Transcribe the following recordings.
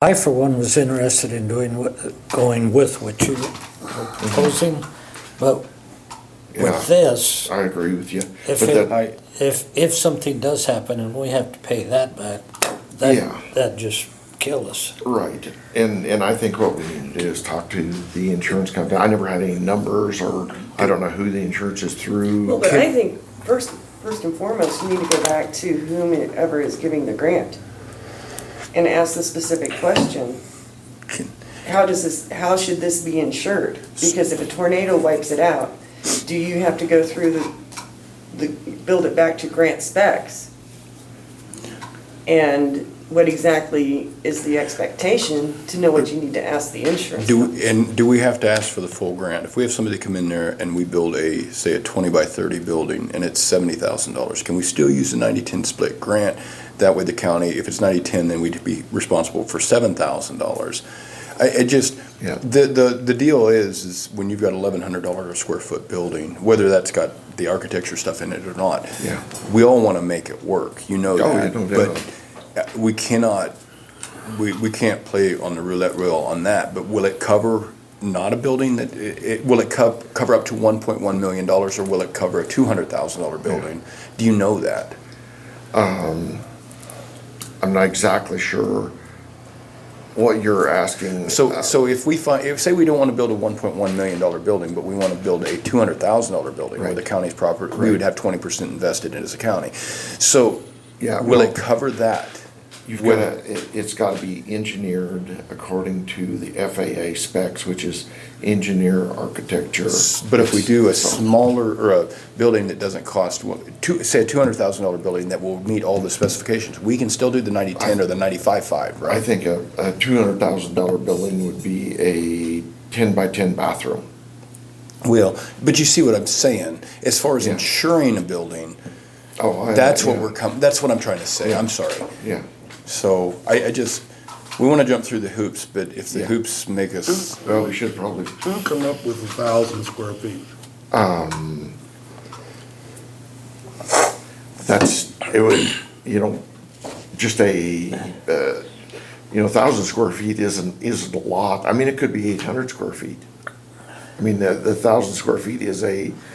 I, for one, was interested in going with what you were proposing, but Yeah, with this, I agree with you. if But it, if something does happen and we have to pay that back, Yeah. that just kill us. Right, and I think what we need to do is talk to the insurance company. I never had any numbers, or I don't know who the insurance is through. Well, but I think first and foremost, you need to go back to whomever is giving the grant and ask the specific question. How should this be insured? Because if a tornado wipes it out, do you have to go through build it back to grant specs? And what exactly is the expectation to know what you need to ask the insurance company? Do we have to ask for the full grant? If we have somebody come in there and we build say a 20 by 30 building and it's $70,000, can we still use the 90-10 split grant? That way the county, if it's 90-10, then we'd be responsible for $7,000. Yeah. The deal is when you've got $1,100 a square foot building, whether that's got the architecture stuff in it or not, Yeah. we all want to make it work. You know Oh, that. yeah, no doubt. But we cannot, we can't play on the roulette wheel on that. But will it cover not a building will it cover up to $1.1 million, or will it cover a $200,000 building? Do you know that? I'm not exactly sure what you're asking. So if we say we don't want to build a $1.1 million building, but we want to build a $200,000 building where Right. the county's property, we Right. would have 20% invested in it as a county. So Yeah, will well, it cover that? it's gotta be engineered according to the FAA specs, which is engineer architecture. But if we do a So- smaller, or a building that doesn't cost, say a $200,000 building that will meet all the specifications, we can still do the 90-10 or the 95-5, right? I think a $200,000 building would be a 10 by 10 bathroom. Well, but you see what I'm saying, as far as Yeah. insuring a building, Oh, that's what yeah. that's what I'm trying to say, Yeah. I'm sorry. Yeah, So we want to jump through the hoops, but if the Yeah. hoops make us, well, we should probably, Who come up with 1,000 square feet? it would, just a, 1,000 square feet isn't a lot. I mean, it could be 800 square feet. I mean, the 1,000 square feet is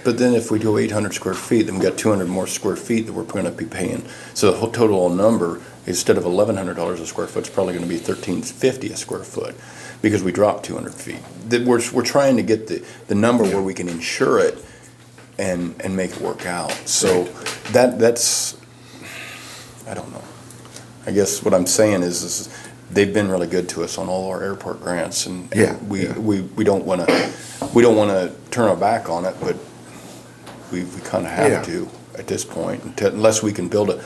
but then if we go 800 square feet, then we got 200 more square feet that we're going to be paying. So the whole total number, instead of $1,100 a square foot, it's probably going to be $1,350 a square foot, because we dropped 200 feet. We're trying to get the number where we can insure it and make it work out. So that's, I don't know. I guess what I'm saying is they've been really good to us on all our airport grants, and Yeah, we yeah. don't want to turn our back on it, but we kind of have Yeah. to at this point, unless we can build a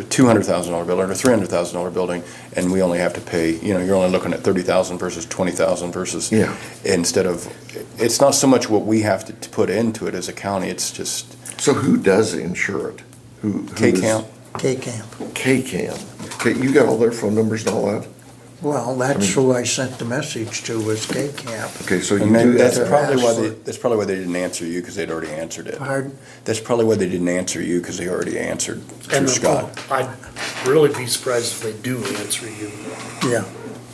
$200,000 building or a $300,000 building, and we only have to pay, you're only looking at $30,000 versus $20,000 versus, Yeah. instead of, it's not so much what we have to put into it as a county, it's just So who does insure it? Who is- K-Camp. K-Camp. K-Camp. Okay, you got all their phone numbers and all that? Well, that's who I sent the message to, was K-Camp. Okay, so you And do that's that. probably why ask that's probably why they didn't answer you, because they'd already answered it. Pardon? That's probably why they didn't answer you, because they already answered through And Scott. I'd really be surprised if they do answer you. Yeah.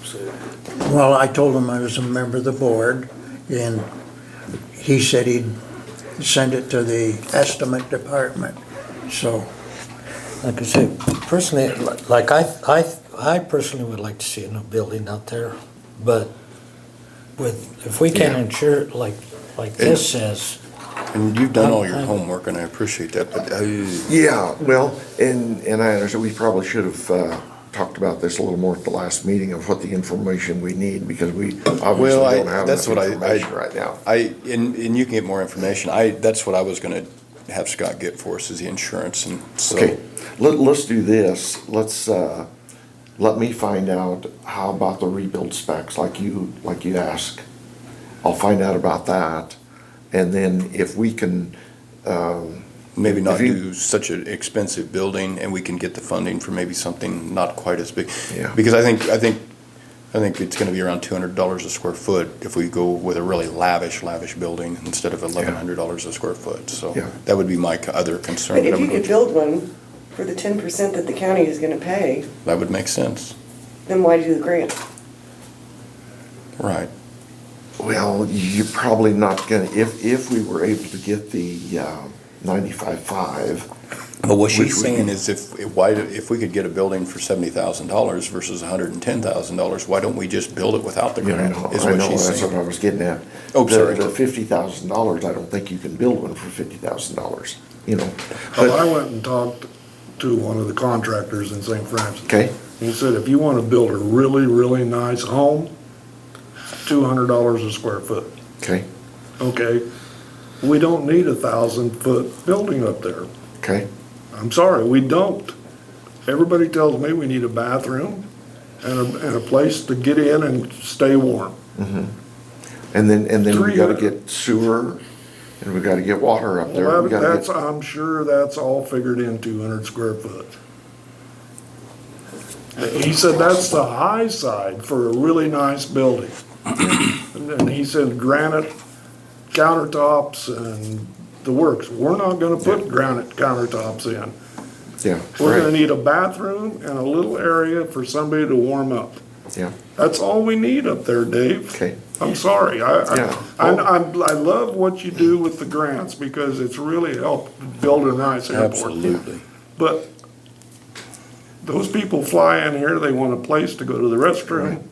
So, Well, I told him I was a member of the board, and he said he'd send it to the estimate department, so. Like I said, personally, like I personally would like to see a new building out there, but if we can't insure it like this says, And you've done all your homework, and I appreciate that, but Yeah, well, and I understand, we probably should have talked about this a little more at the last meeting of what the information we need, because we obviously don't have that's enough what information right now. and you can get more information. That's what I was gonna have Scott get for us, is the insurance, and so. Okay, let's do this. Let me find out how about the rebuild specs, like you asked. I'll find out about that, and then if we can, Maybe not If you- do such an expensive building, and we can get the funding for maybe something not quite as big. Yeah. Because I think it's gonna be around $200 a square foot if we go with a really lavish building instead of $1,100 a square foot, so. Yeah. That would be my other concern. But if you could build one for the 10% that the county is gonna pay, That would make sense. then why do the grant? Right. Well, you're probably not gonna, if we were able to get the 95.5, But what Which she's would saying be- is if we could get a building for $70,000 versus $110,000, why don't we just build it without the you grant, know, is I what know, she's that's what I saying. was getting at. Oh, sorry. The $50,000, I don't think you can build one for $50,000, you know? Well, I But, went and talked to one of the contractors in St. Francis. okay, He said, if you want to build a really, really nice home, $200 a square foot. okay, Okay, we don't need a 1,000-foot building up there. okay, I'm sorry, we don't. Everybody tells me we need a bathroom and a place to get in and stay warm. and then we gotta 300. get sewer, and we gotta get water up there. Well, We gotta that's, get- I'm sure that's all figured in 200 square foot. He said that's the high side for a really nice building. And he said granite countertops and the works. We're not gonna put granite countertops in. Yeah, We're gonna right, need a bathroom and a little area for somebody to warm up. yeah, That's all we need up there, Dave. okay, I'm sorry, Yeah. I love what you do with the grants because it's really helped build a nice airport. Absolutely. But those people fly in here, they want a place to go to the restroom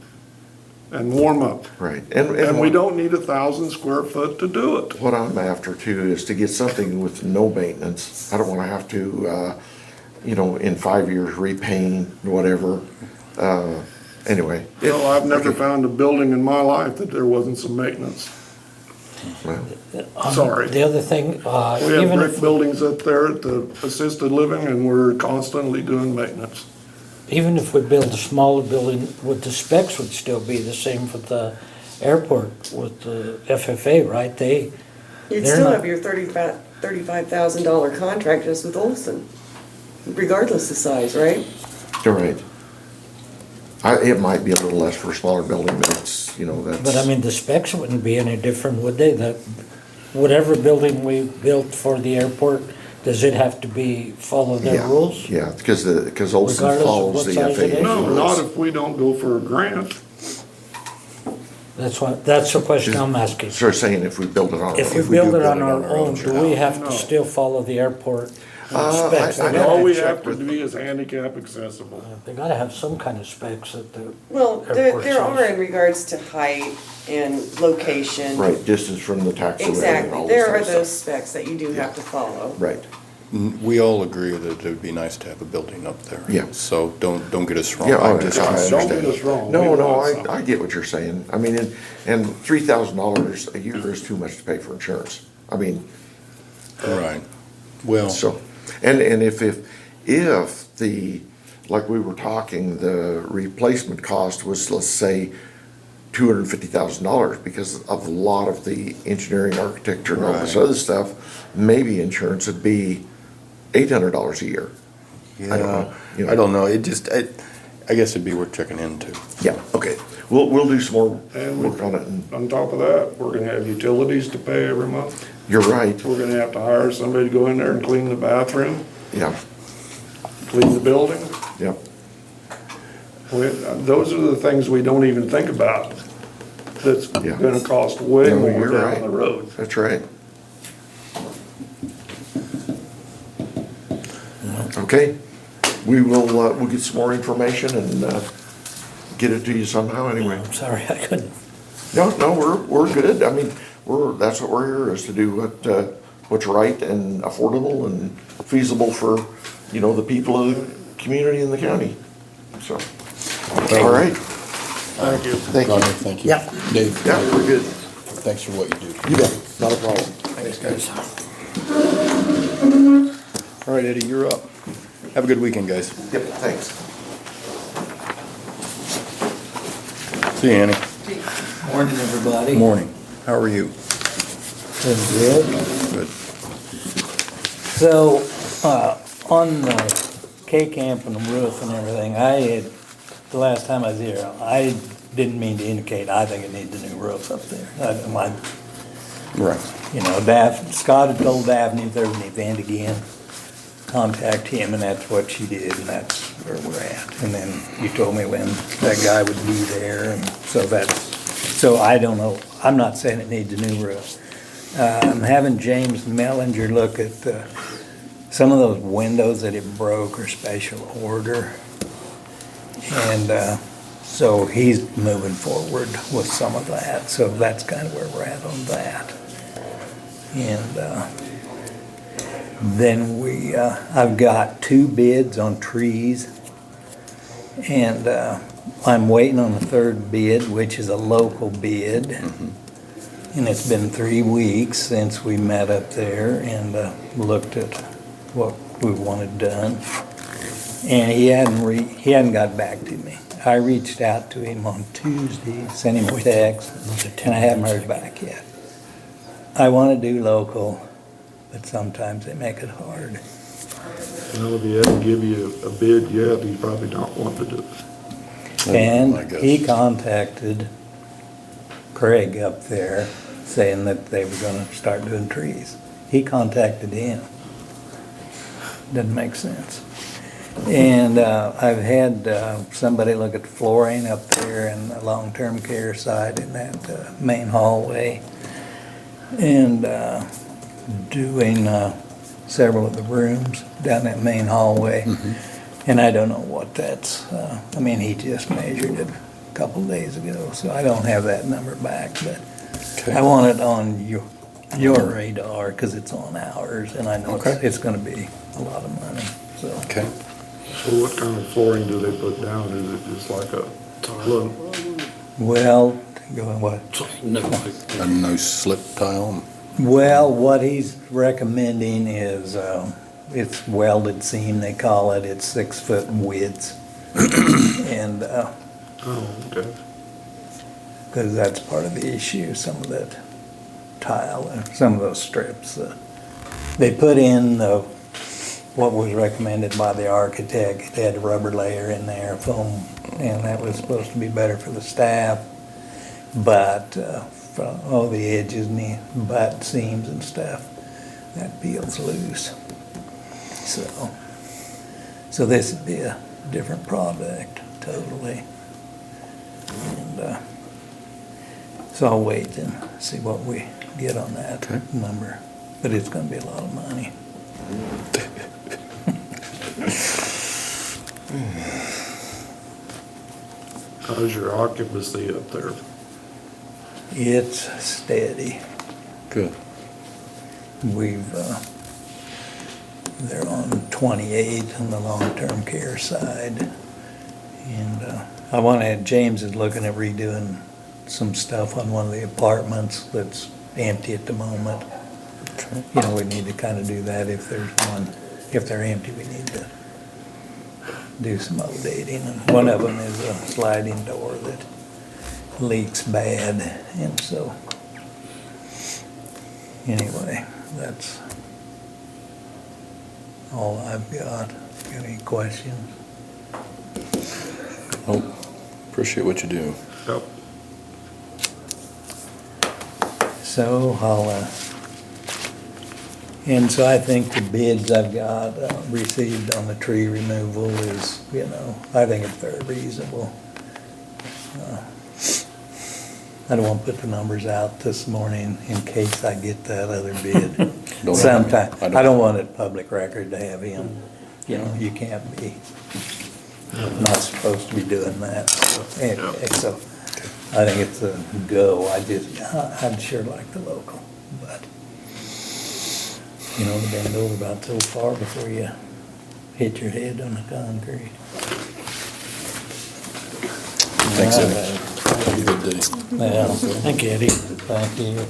and warm up. right. And we don't need 1,000 square foot to do it. What I'm after too is to get something with no maintenance. I don't wanna have to, you know, in 5 years repaint, whatever. Anyway. Well, I've never Okay. found a building in my life that there wasn't some maintenance. Well, Sorry. The other thing, We have even brick if, buildings up there at the assisted living and we're constantly doing maintenance. even if we build a smaller building, would the specs would still be the same for the airport with the FFA, right? You'd They're still not- have your $35,000 contract just with Olson, regardless of size, right? you're right. It might be a little less for a smaller building, but it's, you know, that's. But I mean, the specs wouldn't be any different, would they? That, whatever building we built for the airport, does it have to be, follow their Yeah, rules? Yeah, because Olson Regardless of follows what the size it FAA is? No, not rules. if we don't go for a grant. That's the question I'm asking. Sort of saying if we build it on our If we own. build it on our own, do we yeah. have No. to still follow the airport I- specs? I They know. All gotta- we check have to with- be is handicap accessible. They gotta have some kind of specs that the. Well, Airport there are size. in regards to height and location. Right, distance from the taxiway and all Exactly, this there other are stuff. those specs that you do have to follow. Right, We all agree that it would be nice to have a building up there. Yeah. So don't get us wrong. yeah, I'm I just I concerned. Don't understand. get us wrong, No, we no, want something. I get what you're saying. I mean, and $3,000 a year is too much to pay for insurance. I mean, Right. Well, so, and if the, like we were talking, the replacement cost was, let's say, $250,000 because of a lot of the engineering, architecture and all this Right. other stuff, maybe insurance would be $800 a year. I don't know, you know. I don't know. It just, I guess it'd be worth checking into. Yeah, okay. We'll do some more And work on it. And on top of that, we're gonna have utilities to pay every month. you're right, We're gonna have to hire somebody to go in there and clean the bathroom, yeah, clean the building. yeah. Those are the things we don't even think about. That's Yeah. gonna cost way No, more you're down right. the road. That's right. Okay, we'll get some more information and get it to you somehow anyway. I'm sorry, I couldn't. No, we're good. I mean, that's what we're here, is to do what's right and affordable and feasible for, you know, the people of the community and the county. So, all right, Thank you. thank you. Roger, thank you. Yeah. Dave, Yeah, we're good. thanks for what you do. You bet, not a problem. Thanks, guys. All right, Eddie, you're up. Have a good weekend, guys. Yep, thanks. See you, Annie. Morning, everybody. Morning. How are you? Good. Good. So, on the K-Camp and the roof and everything, the last time I was here, I didn't mean to indicate, I think it needs a new roof up there. Right. You know, Scott had told Daphne there would need vent again. contact him, and that's what she did, and that's where we're at. And then you told me when that guy would be there, and so I don't know, I'm not saying it needs a new roof. I'm having James Mellinger look at some of those windows that it broke or special order. And so he's moving forward with some of that, so that's kind of where we're at on that. And then I've got 2 bids on trees, and I'm waiting on the 3rd bid, which is a local bid. And it's been 3 weeks since we met up there and looked at what we wanted done. And he hadn't got back to me. I reached out to him on Tuesday, sent him a text, and I haven't heard back yet. I want to do local, but sometimes they make it hard. Well, if he hadn't give you a bid yet, he probably don't want to do it. I And guess. he contacted Craig up there saying that they were gonna start doing trees. He contacted him. Doesn't make sense. And I've had somebody look at the flooring up there in the long-term care side in that main hallway. And doing several of the rooms down that main hallway. And I don't know what that's, I mean, he just measured it a couple days ago, so I don't have that number back, but Okay. I want it on your radar, cause it's on ours, and I know Okay. it's gonna be a lot of money, so. Okay. So what kind of flooring do they put down? Is it just like a tile? Well, going what? A no slip tile. Well, what he's recommending is, it's welded seam, they call it, it's 6 foot in width. And, Oh, okay. because that's part of the issue, some of that tile, some of those strips. They put in what was recommended by the architect. It had a rubber layer in there, foam, and that was supposed to be better for the staff. But from all the edges and the butt seams and stuff, that peels loose. So this would be a different product, totally. And so I'll wait and see what we get on that Okay. number. But it's gonna be a lot of money. How's your occupancy up there? It's steady. Good. They're on 28 on the long-term care side. And James is looking at redoing some stuff on one of the apartments that's empty at the moment. Okay. You know, we need to kind of do that if they're empty, we need to do some updating. And one of them is a sliding door that leaks bad, and so, anyway, that's all I've got. Got any questions? Well, appreciate what you do. Yep. So and so I think the bids I've got received on the tree removal is, you know, I think it's very reasonable. I don't want to put the numbers out this morning in case I get that other bid. Don't- Sometime, I don't- I don't want it public record to have him, you know, you can't be, not supposed to be doing that. So, anyway, so I think it's a go. I'd sure like the local, but, you know, to bend over about so far before you hit your head on the concrete. Thanks, All Eddie. right. Have a good day. Well, Thank you, Eddie. thank you.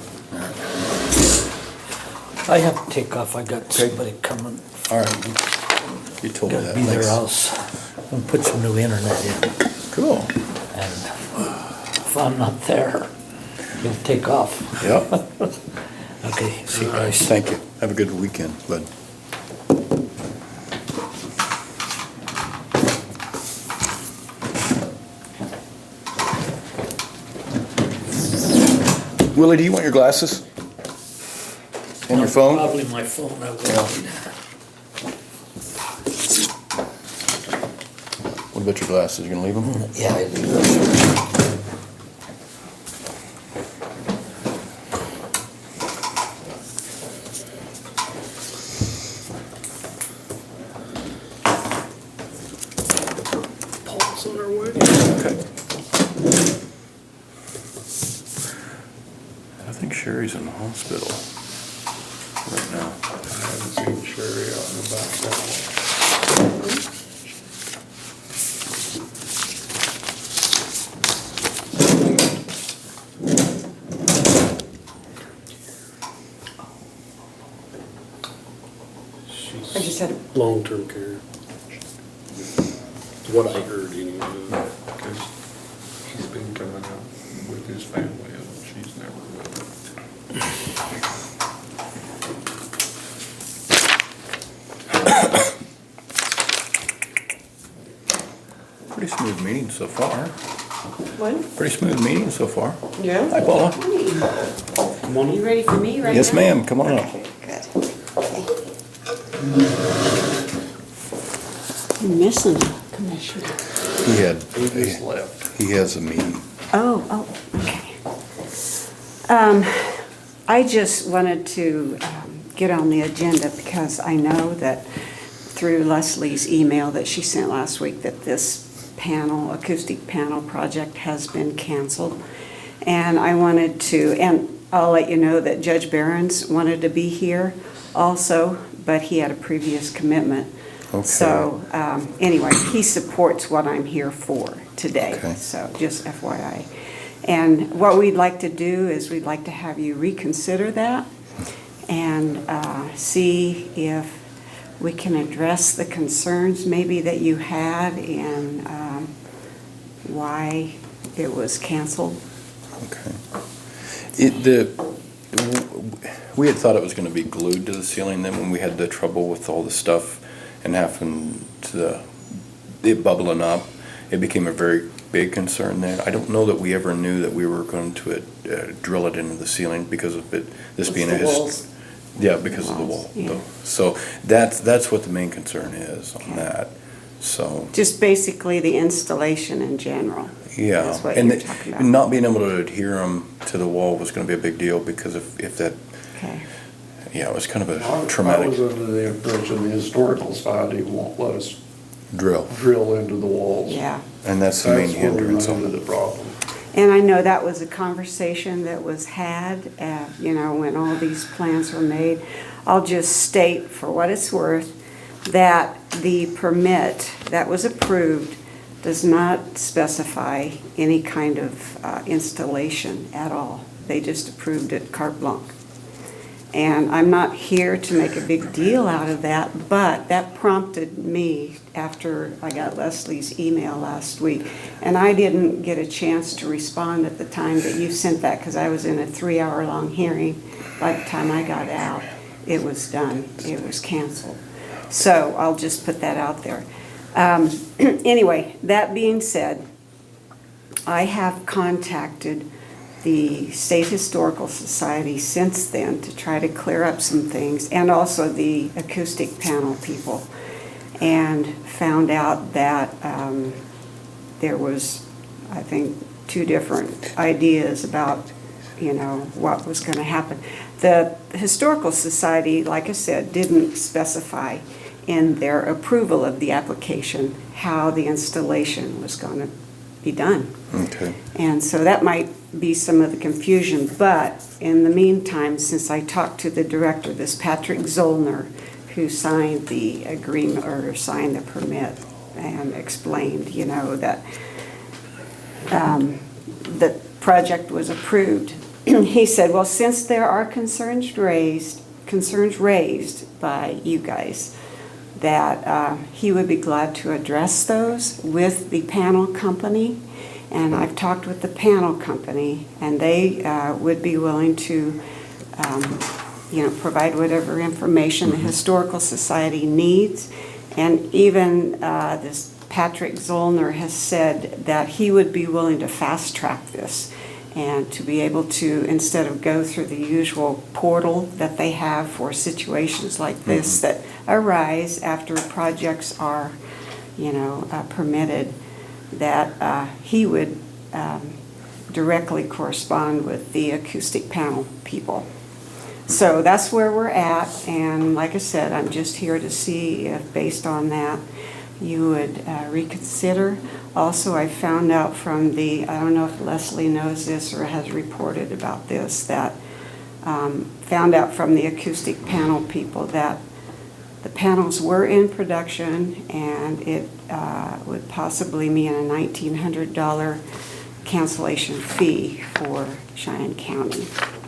I have to take off, I got somebody coming. All right. You told me Gotta that. be there, Thanks. I'll put some new internet in, Cool. and if I'm not there, you'll take off. Yep. Okay, see you guys. Thank you. Have a good weekend, bud. Willie, do you want your glasses? And your phone? Probably my phone, I will. What about your glasses? You gonna leave them? Yeah, I do this. Paul's on our way. Okay. I think Sherry's in the hospital right now. I haven't seen Sherry out and about that long. I just had a Long-term care. What I heard anyway, because he's been coming out with his family and she's never with him. Pretty smooth meeting so far. What? Pretty smooth meeting so far. Yeah? Hi, Paula. Come on You ready for me right now? Yes, ma'am. Come on up. Okay, good. Okay. You're missing a commissioner. He just left. He has a meeting. Oh, okay. I just wanted to get on the agenda because I know that through Leslie's email that she sent last week that this panel, acoustic panel project has been canceled. And I wanted to, and I'll let you know that Judge Behrens wanted to be here also, but he had a previous commitment. Okay. So, anyway, he supports what I'm here for today, Okay. so just FYI. And what we'd like to do is we'd like to have you reconsider that and see if we can address the concerns maybe that you had and why it was canceled. Okay. We had thought it was gonna be glued to the ceiling then when we had the trouble with all the stuff and having it bubbling up. It became a very big concern then. I don't know that we ever knew that we were going to drill it into the ceiling because of it, this being a. The walls. Yeah, because of the wall. Yeah. So that's what the main concern is on that, so. Just basically the installation in general. Yeah, That's what and you're talking about. not being able to adhere them to the wall was gonna be a big deal, because if that, Okay. yeah, it was kind of I a was traumatic under the impression the Historical Society won't let us drill, drill into the walls. Yeah. and that's the main That's where we hindrance run on into it. the problem. And I know that was a conversation that was had, when all these plans were made. I'll just state, for what it's worth, that the permit that was approved does not specify any kind of installation at all. They just approved it carte blanche. And I'm not here to make a big deal out of that, but that prompted me after I got Leslie's email last week. And I didn't get a chance to respond at the time that you sent that because I was in a 3-hour-long hearing. By the time I got out, it was done. It was canceled. So I'll just put that out there. Anyway, that being said, I have contacted the State Historical Society since then to try to clear up some things, and also the acoustic panel people, and found out that there was, I think, 2 different ideas about, what was going to happen. The Historical Society, like I said, didn't specify in their approval of the application how the installation was going to be done. Okay, And so that might be some of the confusion, but in the meantime, since I talked to the director, this Patrick Zollner, who signed the agreement, or signed the permit, and explained, that the project was approved, he said, well, since there are concerns raised by you guys, that he would be glad to address those with the panel company. And I've talked with the panel company, and they would be willing to, provide whatever information the Historical Society needs. And even this Patrick Zollner has said that he would be willing to fast track this and to be able to, instead of go through the usual portal that they have for situations like this that arise after projects are, permitted, that he would directly correspond with the acoustic panel people. So that's where we're at, and like I said, I'm just here to see if, based on that, you would reconsider. Also, I found out from I don't know if Leslie knows this or has reported about this, that found out from the acoustic panel people that the panels were in production, and it would possibly mean a $1,900 cancellation fee for Cheyenne County.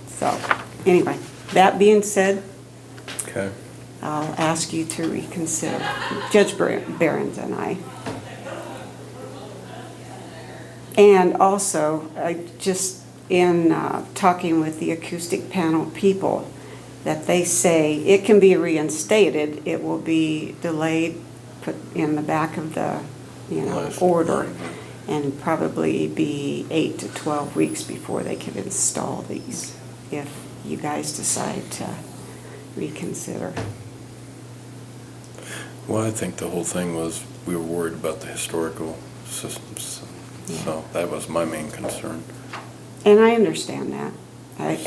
So, anyway, that being said, Okay. I'll ask you to reconsider. Judge Behrens and I. And also, just in talking with the acoustic panel people, that they say it can be reinstated, it will be delayed, put in the back of the, order, and probably be 8 to 12 weeks before they can install these, if you guys decide to reconsider. Well, I think the whole thing was, we were worried about the historical systems. So that was my main concern. And I understand that.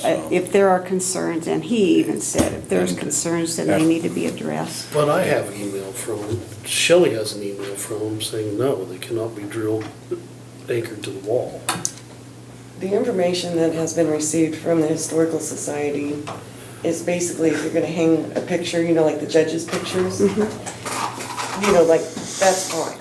So- If there are concerns, and he even said, if there's concerns, then they need to be addressed. But I have an email from, Shelley has an email from him saying, no, they cannot be drilled anchored to the wall. The information that has been received from the Historical Society is basically, if you're gonna hang a picture, like the judges' pictures, like, that's fine.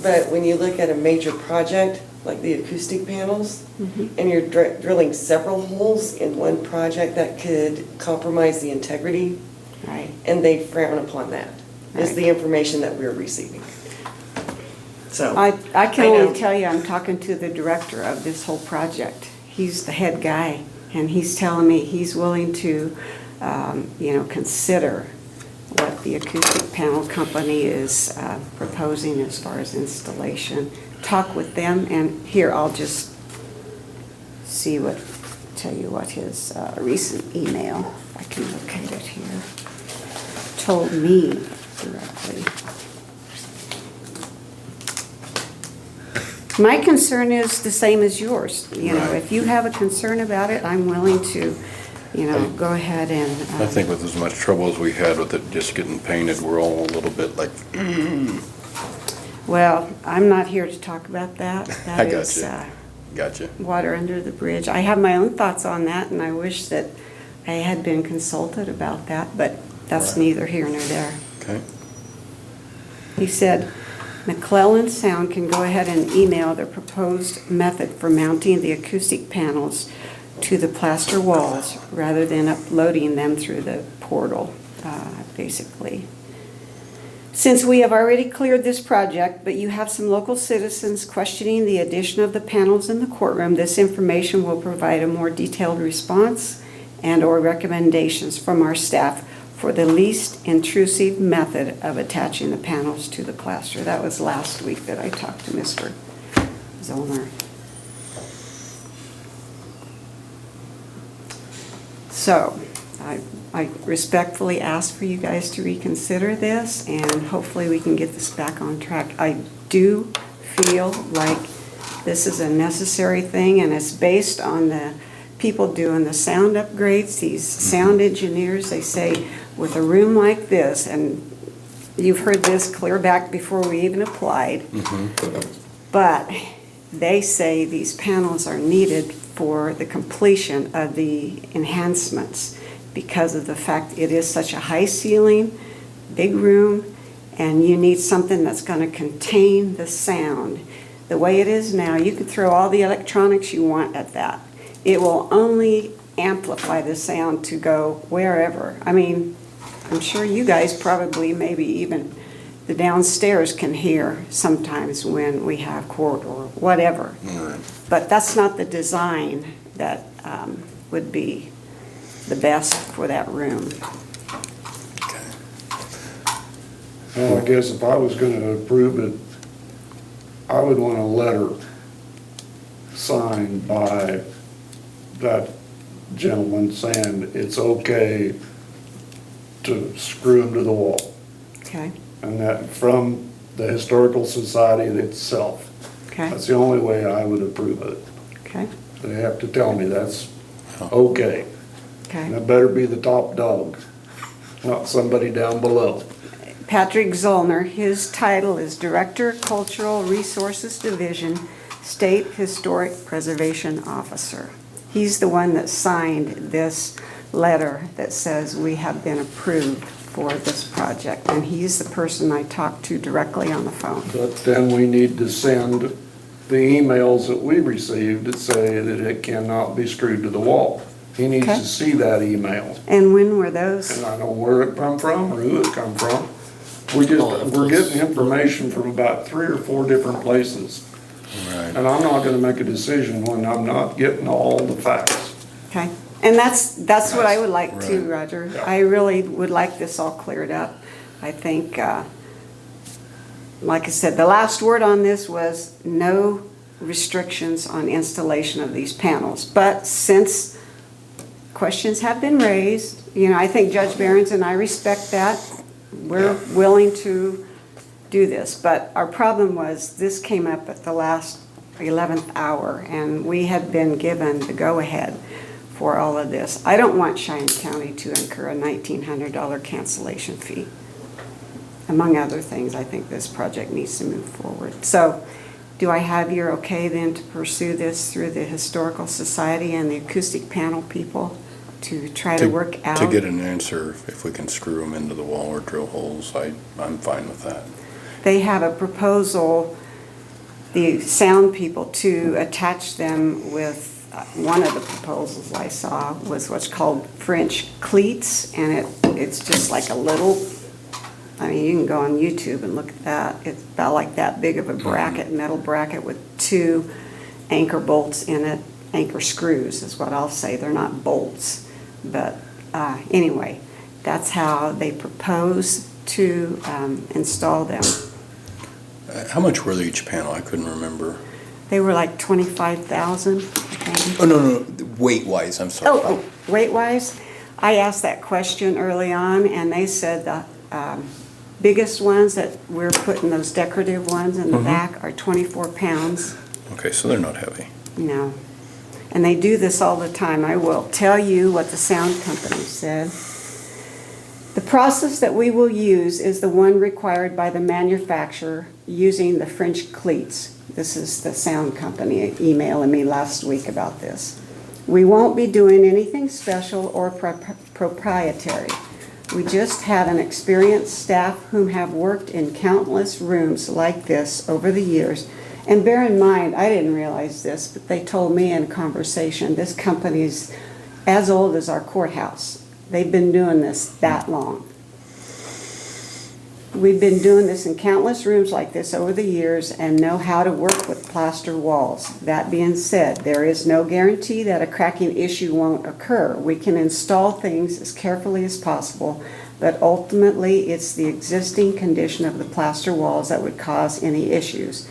But when you look at a major project, like the acoustic panels, and you're drilling several holes in one project, that could compromise the integrity, Right. and they frown upon that, is Right. the information that we're receiving. So. I can I know. only tell you, I'm talking to the director of this whole project. He's the head guy, and he's telling me he's willing to, consider what the acoustic panel company is proposing as far as installation. Talk with them, and here, I'll just tell you what his recent email, if I can locate it here, told me directly. My concern is the same as yours. Right. If you have a concern about it, I'm willing to, go ahead and. I think with as much trouble as we had with it just getting painted, we're all a little bit like, Well, I'm not here to talk about that. I That got is you. Gotcha. water under the bridge. I have my own thoughts on that, and I wish that I had been consulted about that, but that's Right. neither here nor there. Okay. He said, McClellan Sound can go ahead and email the proposed method for mounting the acoustic panels to the plaster walls rather than uploading them through the portal, basically. Since we have already cleared this project, but you have some local citizens questioning the addition of the panels in the courtroom, this information will provide a more detailed response and/or recommendations from our staff for the least intrusive method of attaching the panels to the plaster. That was last week that I talked to Mr. Zollner. So, I respectfully ask for you guys to reconsider this, and hopefully we can get this back on track. I do feel like this is a necessary thing, and it's based on the people doing the sound upgrades, these sound engineers. They say, with a room like this, and you've heard this clear back before we even applied, but they say these panels are needed for the completion of the enhancements because of the fact it is such a high ceiling, big room, and you need something that's going to contain the sound. The way it is now, you could throw all the electronics you want at that. It will only amplify the sound to go wherever. I mean, I'm sure you guys probably, maybe even the downstairs can hear sometimes when we have court or whatever. Right. But that's not the design that would be the best for that room. Okay. Well, I guess if I was gonna approve it, I would want a letter signed by that gentleman saying it's okay to screw them to the wall. Okay? And that from the Historical Society itself. Okay, That's the only way I would approve it. okay, They have to tell me that's okay. And okay. it better be the top dog, not somebody down below. Patrick Zollner, his title is Director, Cultural Resources Division, State Historic Preservation Officer. He's the one that signed this letter that says we have been approved for this project, and he's the person I talked to directly on the phone. But then we need to send the emails that we received that say that it cannot be screwed to the wall. He needs Okay. to see that email. And when were those? And I know where it come from or who it come from. We're getting information from about 3 or 4 different places. Right. And I'm not gonna make a decision when I'm not getting all the facts. Okay, and that's what I would like too, Right. Roger. Yeah. I really would like this all cleared up. I think, like I said, the last word on this was no restrictions on installation of these panels. But since questions have been raised, you know, I think Judge Behrens and I respect that. We're willing to do this, but our problem was this came up at the last 11th hour, and we had been given the go-ahead for all of this. I don't want Cheyenne County to incur a $1,900 cancellation fee. Among other things, I think this project needs to move forward. So, do I have your okay then to pursue this through the Historical Society and the acoustic panel people to try to work out? To get an answer, if we can screw them into the wall or drill holes, I'm fine with that. They have a proposal, the sound people, to attach them with, one of the proposals I saw was what's called French cleats, and it's just like a little, I mean, you can go on YouTube and look at that. It's about like that big of a bracket, metal bracket with 2 anchor bolts in it. Anchor screws is what I'll say. They're not bolts. But anyway, that's how they propose to install them. How much were they each panel? I couldn't remember. They were like 25,000, I think. Oh, no, weight-wise, I'm sorry. Oh, weight-wise, I asked that question early on, and they said the biggest ones that we're putting, those decorative ones in the back, are 24 pounds. Okay, so they're not heavy. No. And they do this all the time. I will tell you what the sound company said. The process that we will use is the one required by the manufacturer using the French cleats. This is the sound company emailing me last week about this. We won't be doing anything special or proprietary. We just have an experienced staff whom have worked in countless rooms like this over the years. And bear in mind, I didn't realize this, but they told me in conversation, this company's as old as our courthouse. They've been doing this that long. We've been doing this in countless rooms like this over the years and know how to work with plaster walls. That being said, there is no guarantee that a cracking issue won't occur. We can install things as carefully as possible, but ultimately it's the existing condition of the plaster walls that would cause any issues.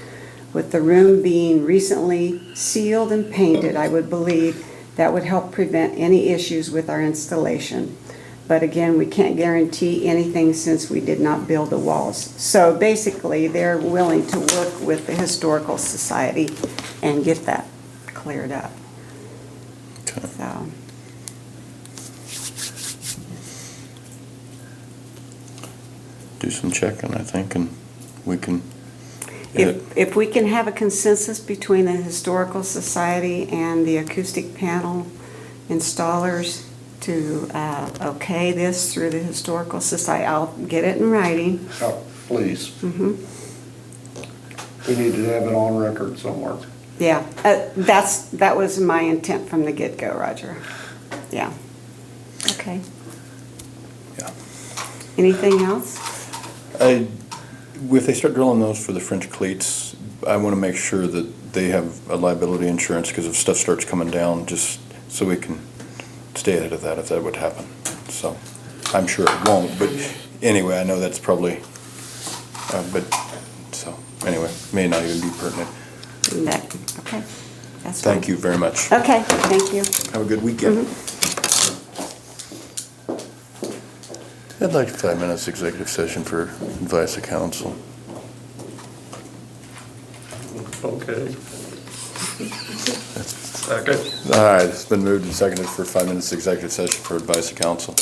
With the room being recently sealed and painted, I would believe that would help prevent any issues with our installation. But again, we can't guarantee anything since we did not build the walls. So basically, they're willing to work with the Historical Society and get that cleared up. Okay. So, Do some checking, I think, and we can. if we can have a consensus between the Historical Society and the acoustic panel installers to okay this through the Historical Society, I'll get it in writing. Oh, please. We need to have it on record somewhere. Yeah, that was my intent from the get-go, Roger. Yeah. Okay. Yeah. Anything else? If they start drilling those for the French cleats, I want to make sure that they have a liability insurance, because if stuff starts coming down, just so we can stay ahead of that if that would happen. So, I'm sure it won't, but anyway, I know that's probably, anyway, may not even be pertinent. Okay, that's fine. Thank you very much. Okay, thank you. Have a good weekend. I'd like 5 minutes executive session for advice of counsel. Okay. Second. All right, it's been moved and seconded for 5 minutes executive session for advice of council.